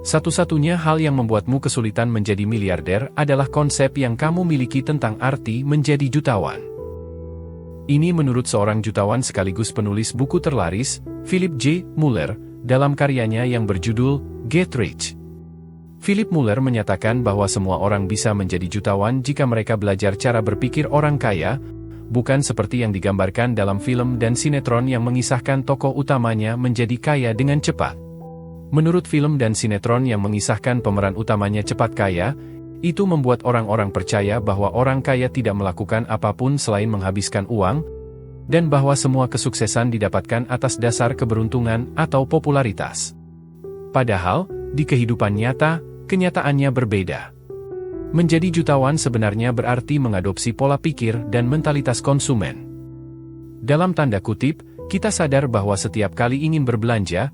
Satu-satunya hal yang membuatmu kesulitan menjadi miliarder adalah konsep yang kamu miliki tentang arti menjadi jutawan. Ini menurut seorang jutawan sekaligus penulis buku terlaris, Philip J. Mueller, dalam karyanya yang berjudul Get Rich. Philip Mueller menyatakan bahwa semua orang bisa menjadi jutawan jika mereka belajar cara berpikir orang kaya, bukan seperti yang digambarkan dalam film dan sinetron yang mengisahkan tokoh utamanya menjadi kaya dengan cepat. Menurut film dan sinetron yang mengisahkan pemeran utamanya cepat kaya, itu membuat orang-orang percaya bahwa orang kaya tidak melakukan apapun selain menghabiskan uang, dan bahwa semua kesuksesan didapatkan atas dasar keberuntungan atau popularitas. Padahal, di kehidupan nyata, kenyataannya berbeda. Menjadi jutawan sebenarnya berarti mengadopsi pola pikir dan mentalitas konsumen. Dalam tanda kutip, kita sadar bahwa setiap kali ingin berbelanja,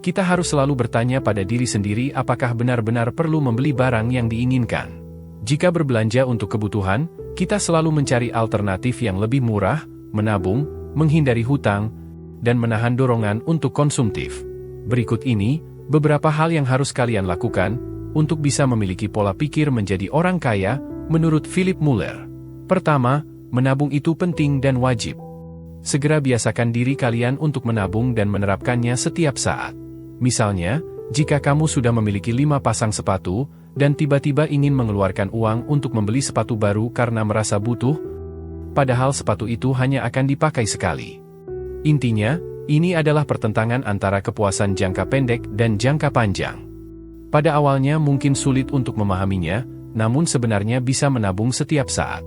kita harus selalu bertanya pada diri sendiri apakah benar-benar perlu membeli barang yang diinginkan. Jika berbelanja untuk kebutuhan, kita selalu mencari alternatif yang lebih murah, menabung, menghindari hutang, dan menahan dorongan untuk konsumtif. Berikut ini, beberapa hal yang harus kalian lakukan untuk bisa memiliki pola pikir menjadi orang kaya, menurut Philip Mueller. Pertama, menabung itu penting dan wajib. Segera biasakan diri kalian untuk menabung dan menerapkannya setiap saat. Misalnya, jika kamu sudah memiliki 5 pasang sepatu, dan tiba-tiba ingin mengeluarkan uang untuk membeli sepatu baru karena merasa butuh, padahal sepatu itu hanya akan dipakai sekali. Intinya, ini adalah pertentangan antara kepuasan jangka pendek dan jangka panjang. Pada awalnya mungkin sulit untuk memahaminya, namun sebenarnya bisa menabung setiap saat.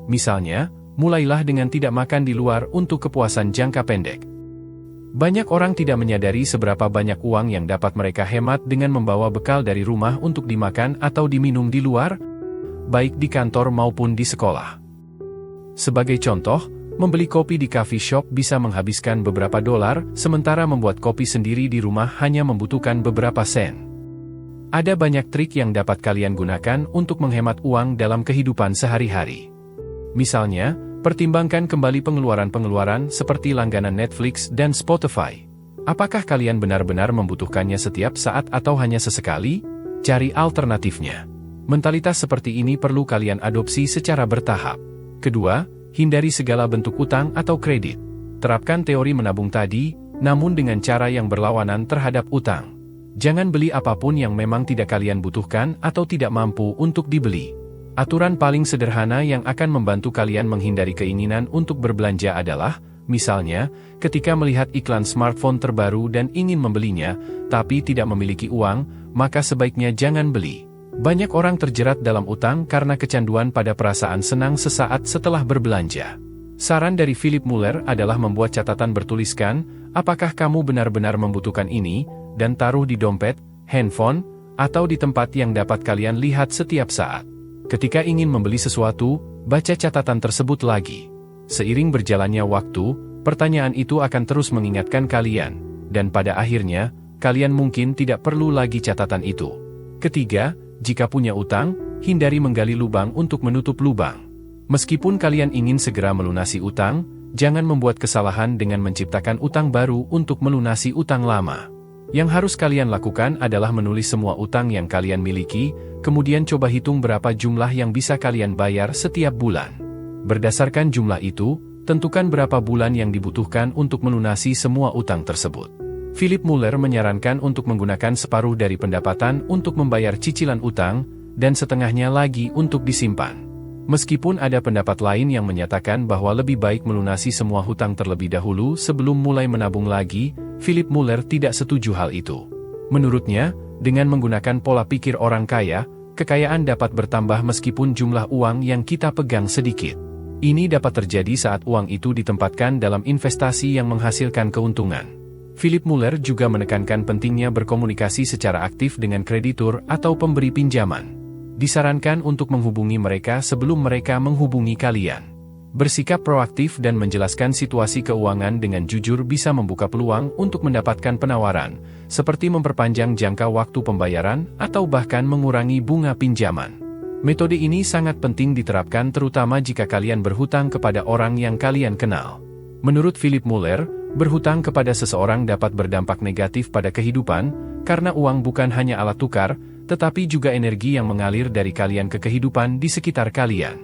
Misalnya, mulailah dengan tidak makan di luar untuk kepuasan jangka pendek. Banyak orang tidak menyadari seberapa banyak uang yang dapat mereka hemat dengan membawa bekal dari rumah untuk dimakan atau diminum di luar, baik di kantor maupun di sekolah. Sebagai contoh, membeli kopi di coffee shop bisa menghabiskan beberapa dolar, sementara membuat kopi sendiri di rumah hanya membutuhkan beberapa sen. Ada banyak trik yang dapat kalian gunakan untuk menghemat uang dalam kehidupan sehari-hari. Misalnya, pertimbangkan kembali pengeluaran-pengeluaran seperti langganan Netflix dan Spotify. Apakah kalian benar-benar membutuhkannya setiap saat atau hanya sesekali? Cari alternatifnya. Mentalitas seperti ini perlu kalian adopsi secara bertahap. Kedua, hindari segala bentuk utang atau kredit. Terapkan teori menabung tadi, namun dengan cara yang berlawanan terhadap utang. Jangan beli apapun yang memang tidak kalian butuhkan atau tidak mampu untuk dibeli. Aturan paling sederhana yang akan membantu kalian menghindari keinginan untuk berbelanja adalah, misalnya, ketika melihat iklan smartphone terbaru dan ingin membelinya, tapi tidak memiliki uang, maka sebaiknya jangan beli. Banyak orang terjerat dalam utang karena kecanduan pada perasaan senang sesaat setelah berbelanja. Saran dari Philip Mueller adalah membuat catatan bertuliskan, apakah kamu benar-benar membutuhkan ini, dan taruh di dompet, handphone, atau di tempat yang dapat kalian lihat setiap saat. Ketika ingin membeli sesuatu, baca catatan tersebut lagi. Seiring berjalannya waktu, pertanyaan itu akan terus mengingatkan kalian, dan pada akhirnya, kalian mungkin tidak perlu lagi catatan itu. Ketiga, jika punya utang, hindari menggali lubang untuk menutup lubang. Meskipun kalian ingin segera melunasi utang, jangan membuat kesalahan dengan menciptakan utang baru untuk melunasi utang lama. Yang harus kalian lakukan adalah menulis semua utang yang kalian miliki, kemudian coba hitung berapa jumlah yang bisa kalian bayar setiap bulan. Berdasarkan jumlah itu, tentukan berapa bulan yang dibutuhkan untuk melunasi semua utang tersebut. Philip Mueller menyarankan untuk menggunakan separuh dari pendapatan untuk membayar cicilan utang, dan setengahnya lagi untuk disimpan. Meskipun ada pendapat lain yang menyatakan bahwa lebih baik melunasi semua hutang terlebih dahulu sebelum mulai menabung lagi, Philip Mueller tidak setuju hal itu. Menurutnya, dengan menggunakan pola pikir orang kaya, kekayaan dapat bertambah meskipun jumlah uang yang kita pegang sedikit. Ini dapat terjadi saat uang itu ditempatkan dalam investasi yang menghasilkan keuntungan. Philip Mueller juga menekankan pentingnya berkomunikasi secara aktif dengan kreditur atau pemberi pinjaman. Disarankan untuk menghubungi mereka sebelum mereka menghubungi kalian. Bersikap proaktif dan menjelaskan situasi keuangan dengan jujur bisa membuka peluang untuk mendapatkan penawaran, seperti memperpanjang jangka waktu pembayaran atau bahkan mengurangi bunga pinjaman. Metode ini sangat penting diterapkan terutama jika kalian berhutang kepada orang yang kalian kenal. Menurut Philip Mueller, Berhutang kepada seseorang dapat berdampak negatif pada kehidupan, karena uang bukan hanya alat tukar, tetapi juga energi yang mengalir dari kalian ke kehidupan di sekitar kalian.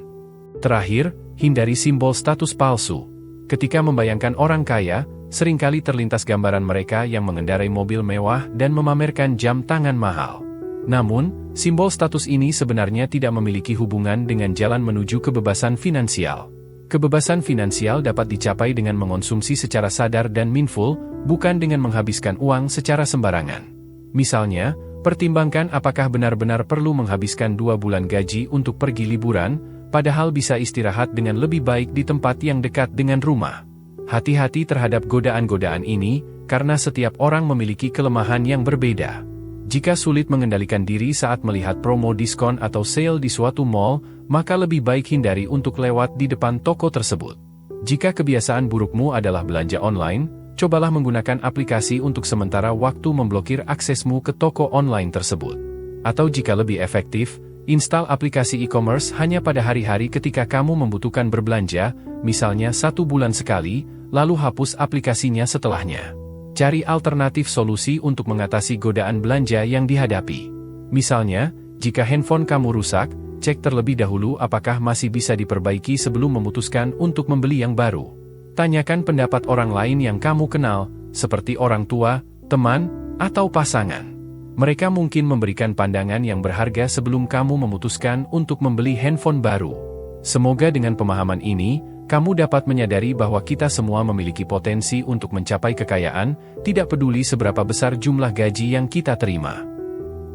Terakhir, hindari simbol status palsu. Ketika membayangkan orang kaya, seringkali terlintas gambaran mereka yang mengendarai mobil mewah dan memamerkan jam tangan mahal. Namun, simbol status ini sebenarnya tidak memiliki hubungan dengan jalan menuju kebebasan finansial. Kebebasan finansial dapat dicapai dengan mengonsumsi secara sadar dan mindful, bukan dengan menghabiskan uang secara sembarangan. Misalnya, pertimbangkan apakah benar-benar perlu menghabiskan 2 bulan gaji untuk pergi liburan, padahal bisa istirahat dengan lebih baik di tempat yang dekat dengan rumah. Hati-hati terhadap godaan-godaan ini, karena setiap orang memiliki kelemahan yang berbeda. Jika sulit mengendalikan diri saat melihat promo diskon atau sale di suatu mall, maka lebih baik hindari untuk lewat di depan toko tersebut. Jika kebiasaan burukmu adalah belanja online, cobalah menggunakan aplikasi untuk sementara waktu memblokir aksesmu ke toko online tersebut. Atau jika lebih efektif, install aplikasi e-commerce hanya pada hari-hari ketika kamu membutuhkan berbelanja, misalnya 1 bulan sekali, lalu hapus aplikasinya setelahnya. Cari alternatif solusi untuk mengatasi godaan belanja yang dihadapi. Misalnya, jika handphone kamu rusak, cek terlebih dahulu apakah masih bisa diperbaiki sebelum memutuskan untuk membeli yang baru. Tanyakan pendapat orang lain yang kamu kenal, seperti orang tua, teman, atau pasangan. Mereka mungkin memberikan pandangan yang berharga sebelum kamu memutuskan untuk membeli handphone baru. Semoga dengan pemahaman ini, kamu dapat menyadari bahwa kita semua memiliki potensi untuk mencapai kekayaan, tidak peduli seberapa besar jumlah gaji yang kita terima.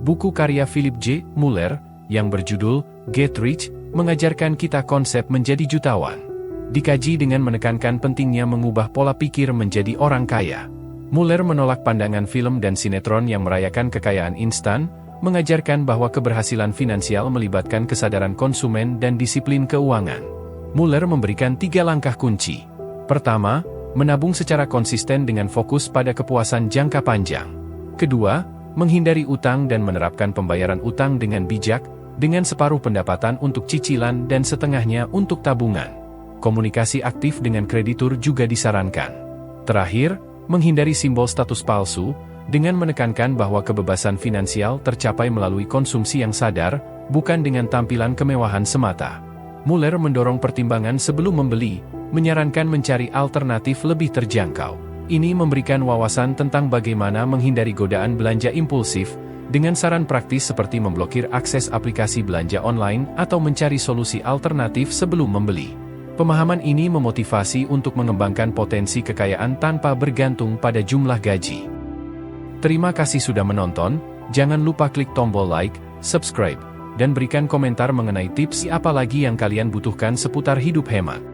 Buku karya Philip J. Muller, yang berjudul Get Rich, mengajarkan kita konsep menjadi jutawan. Dikaji dengan menekankan pentingnya mengubah pola pikir menjadi orang kaya. Muller menolak pandangan film dan sinetron yang merayakan kekayaan instan, mengajarkan bahwa keberhasilan finansial melibatkan kesadaran konsumen dan disiplin keuangan. Muller memberikan 3 langkah kunci. Pertama, menabung secara konsisten dengan fokus pada kepuasan jangka panjang. Kedua, menghindari utang dan menerapkan pembayaran utang dengan bijak, dengan separuh pendapatan untuk cicilan dan setengahnya untuk tabungan. Komunikasi aktif dengan kreditur juga disarankan. Terakhir, menghindari simbol status palsu, dengan menekankan bahwa kebebasan finansial tercapai melalui konsumsi yang sadar, bukan dengan tampilan kemewahan semata. Muller mendorong pertimbangan sebelum membeli, menyarankan mencari alternatif lebih terjangkau. Ini memberikan wawasan tentang bagaimana menghindari godaan belanja impulsif, dengan saran praktis seperti memblokir akses aplikasi belanja online atau mencari solusi alternatif sebelum membeli. Pemahaman ini memotivasi untuk mengembangkan potensi kekayaan tanpa bergantung pada jumlah gaji. Terima kasih sudah menonton, jangan lupa klik tombol like, subscribe, dan berikan komentar mengenai tips apa lagi yang kalian butuhkan seputar hidup hemat.